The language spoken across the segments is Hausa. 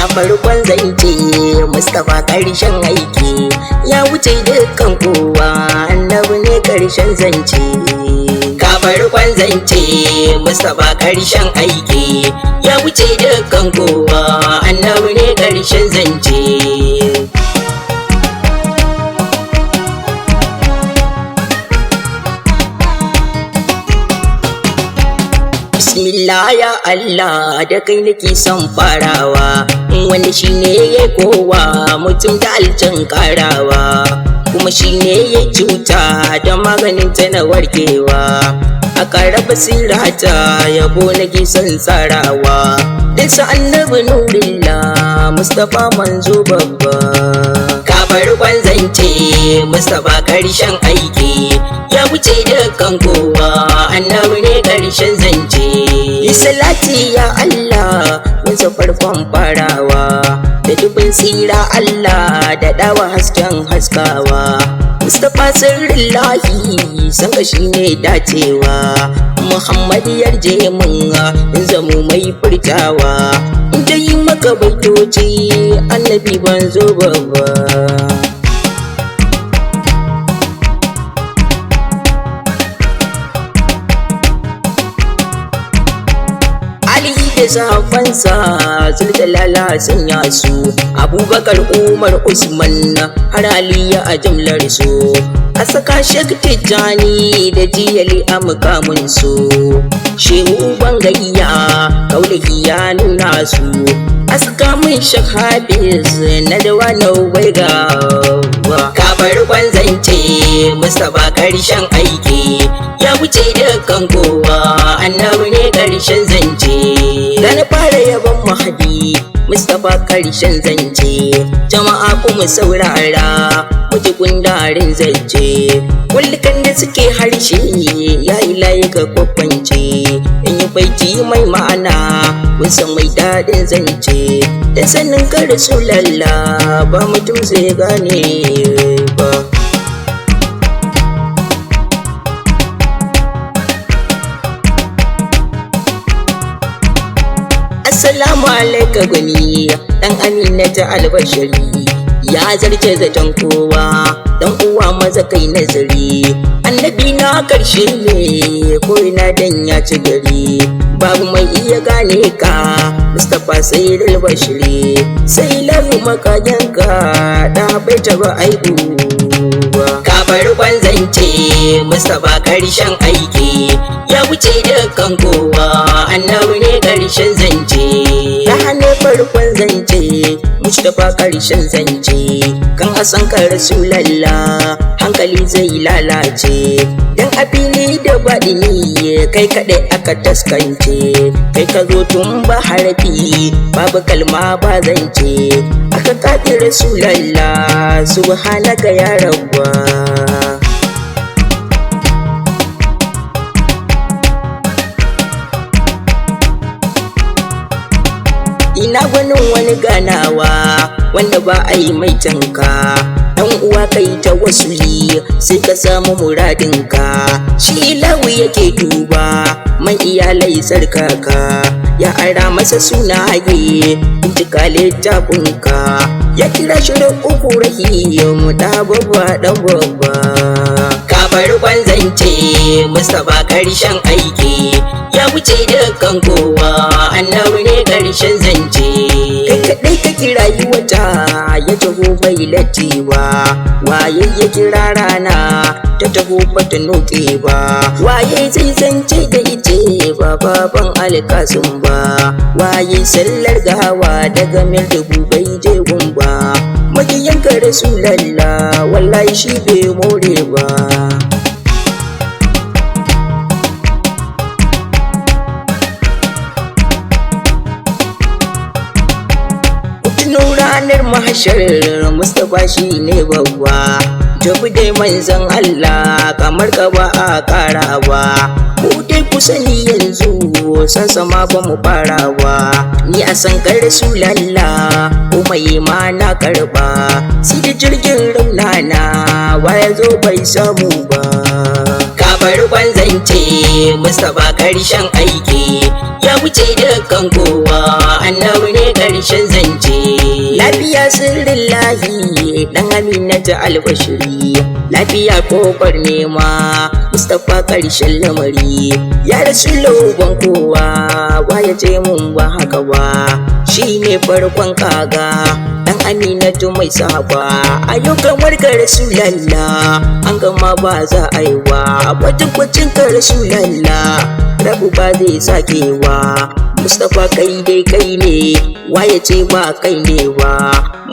Ga farkon zance Mustapha karshen aiki, ya wuce dukkan kowa, annabi ne karshen zance. Ga farkon zance Mustapha karshen aiki, ya wuce dukkan kowa, annabi ne karshen zance. Bismillah ya Allah, da kai nake son farawa, wanda shine ya kowa mutum da aljan karawa, kuma shine ya cuta da maganin ta na warkewa. A ƙara basirata yabo nake son tsarawa, dan sa annabi nurillah Mustapha manzo babba. Ka farkon zance Mustapha karshen aiki, ya wuce dukkan kowa, annabi ne karshen zance. Yi salati ya Allah wansa farkon farawa, da dubin tsira Allah da dawa hasken haskawa. Mustapha sirrillahi sanka shine dacewa, Muhammad yarje mun in zamu mai furtawa, in ta yi maka baitoci annabi banzo babba. Da safansa zuljalala sanya su, Abubakar Umar Usman har Aliya a jimlar su, a saka Sheikh Tijjani da Jiyali a mukamin su, Shehu Bangayya Kaulahi ya nuna su, a saka min Sheikh Hafiz na dawa na waiga. Ka farkon zance Mustapha karshen aiki, ya wuce dukkan kowa, annabi ne karshen zance. Da na fara yabon Mahdi Mustapha karshen zance, jama'a kuma saurara muji kundarin zance. Kullukan da suke harshe ya ilahi ka kwakwance, in yi baiti mai ma'ana kusa mai daɗin zance. Da sanin ka Rasulallah ba mutum zai gane ba. Assalamu alaika gwani dan Amina ta albashari, ya zarce zaton kowa dan uwa maza kai nazari. Annabi na karshe ne ko ina dan ya ci gari, babu mai iya gane ka Mustapha sai albashari. Sai lafi makayanka da bai taba aibu ba. Ka farkon zance Mustapha karshen aiki, ya wuce dukkan kowa, annabi ne karshen zance. Ta hane farkon zance Mustapha karshen zance, kan Hassan ka Rasulallah hankali zai lalace. Dan a fili da baɗini kai kaɗai aka taskance, kai ka zo tun ba harafi babu kalma ba zance. Aka kaɗi Rasulallah subhanaka ya rabba. Ina gwanin wani ganawa wanda ba a yi mai tanka, dan uwa kai ta wasuli sai ka samu muradinka. Shi lawu yake duba mai iyalai sarkaka, ya ara masa sunaye bincika littafinka, ya kira shirin uku rahim da babba dan babba. Ka farkon zance Mustapha karshen aiki, ya wuce dukkan kowa, annabi ne karshen zance. Kai kaɗai ka kira yi wata ya taho bai lattewa, waye ya kira rana ta taho bata noke ba, waye zai zance da ite ba baban alkasun ba, waye sallar gawa daga mil dubu bai je gumba. Magiyanka Rasulallah wallahi shi bai more ba. Ranar mahashar Mustapha shi ne babba, jabi dai manzan Allah kamar ka ba a karawa. Mu dai ku sani yanzu san sama ba mu farawa, ni a san ka Rasulallah kuma yi ma na karba. Sai da jirgin raunana waya zo bai samu ba. Ka farkon zance Mustapha karshen aiki, ya wuce dukkan kowa, annabi ne karshen zance. jalala sirrin lahi dan Aminatu albashiri lafiya kofar nema Mustapha karshen lamari ya Rasulu ban kowa waya ce mun ba haka ba shine farkon kaga dan Aminatu mai sahaba ayyukan warka Rasulallah an gama ba za a yi wa kwacin ka Rasulallah rabu ba zai sakewa Mustapha kai dai kai ne waye ce ba kai ne wa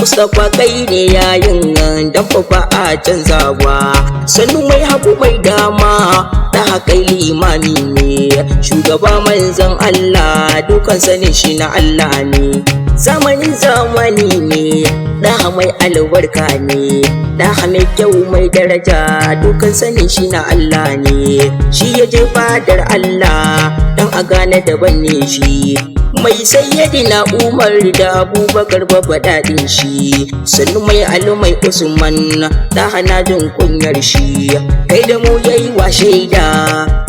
Mustapha kai ne yayin dan ba a canzawa sannu mai hagu mai dama da haka limami ne shugaba manzon Allah dukan sanin shi na Allah ne zamani ne da mai albarka ne da mai kyau mai daraja dukan sanin shi na Allah ne shi ya je fadar Allah dan a gane daban ne shi mai sayyidina Umar da Abubakar babba dadin shi sannu mai alumai Usman da hana jin kunyar shi kai da mu yayi wa shaida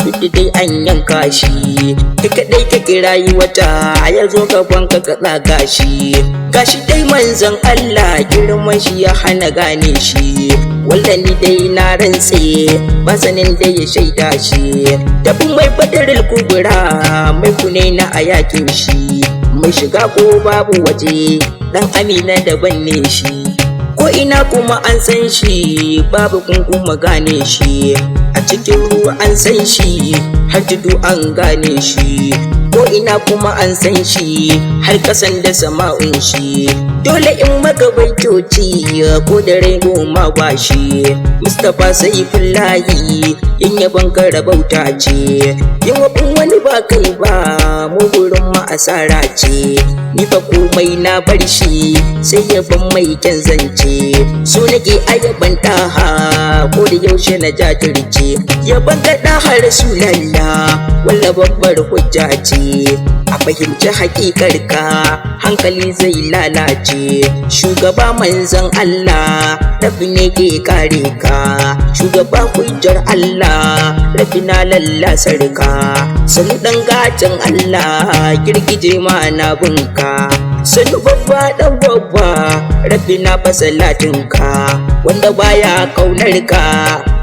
duk dai an yanka shi kai kadai ka kirayi wata ya zo gaban ka tsaga shi gashi dai manzon Allah girman shi ya hana gane shi wallahi dai na rantse ba sanin dai ya shaida shi tafi mai badarul kubra mai kune na ayakin shi mai shiga ko babu waje dan Amina daban ne shi ko ina kuma an san shi babu kuma gane shi a cikin ruwa an san shi har tudu an gane shi ko ina kuma an san shi har kasan da sama'un shi dole in maka baitoci ko da rai goma ba shi Mustapha Saifullahi in yaban ka rabauta ce yin wabin wani ba kai ba mu gurin ma asara ce ni fa komai na bar shi sai yaban mai kyan zance so nake ayaban daha ko da yaushe na jajirce yaban ka daha Rasulallah walla babbar hujja ce a fahimci hakikar ka hankali zai lalace shugaba manzon Allah rabi ne ke kare ka shugaba hujjar Allah rabi na lallasar ka sanu dan gatan Allah girgije ma na bunka sanu babba dan babba rabi na fasalatin ka wanda baya kaunar ka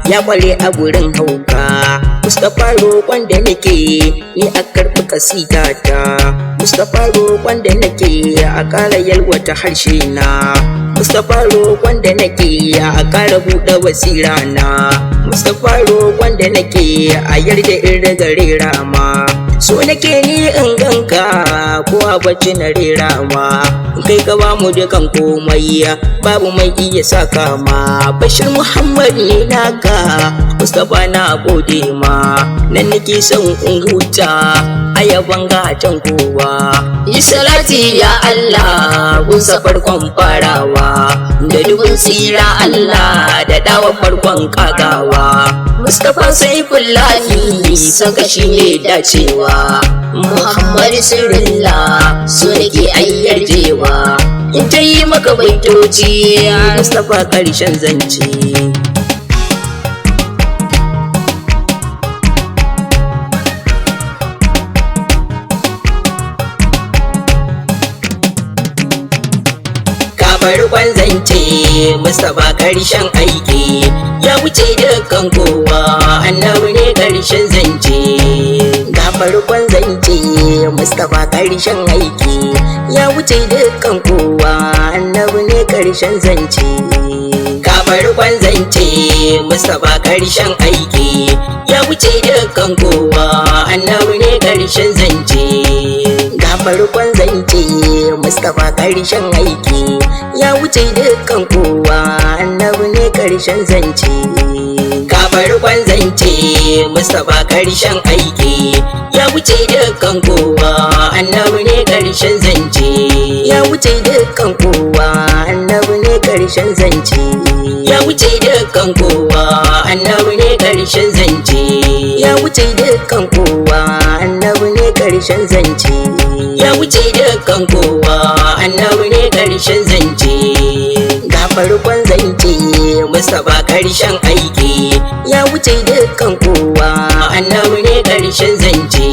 ya kware a gurin hauka Mustapha roƙon da nake ni a karɓi kasida ta Mustapha roƙon da nake a ƙara yalwata harshe na Mustapha roƙon da nake a ƙara buɗe basira na Mustapha roƙon da nake a yarda in riga rera ma so nake ni in ganka ko a bacci na rera ma kai ka ba mu dukan komai babu mai iya saka ma Bashir Muhammad ne naka Mustapha na gode ma nan nake son in huta ayaban gatan kowa yi salati ya Allah gunsa farkon farawa da dubun sira Allah da dawa farkon kagawa Mustapha Saifullahi saka shi ne dacewa Muhammad sirrillah so nake ayyarjewa in ta yi maka baitoci Mustapha karshen zance farkon zance Mustapha karshen aiki ya wuce dukkan kowa annabi ne karshen zance ga farkon zance Mustapha karshen aiki ya wuce dukkan kowa annabi ne karshen zance ga farkon zance Mustapha karshen aiki ya wuce dukkan kowa annabi ne karshen zance ga farkon zance Mustapha karshen aiki ya wuce dukkan kowa annabi ne karshen zance ga farkon zance Mustapha karshen aiki ya wuce dukkan kowa annabi ne karshen zance ya wuce dukkan kowa annabi ne karshen zance ya wuce dukkan kowa annabi ne karshen zance ya wuce dukkan kowa annabi ne karshen zance ya wuce dukkan kowa annabi ne karshen zance ga farkon zance Mustapha karshen aiki ya wuce dukkan kowa annabi ne karshen zance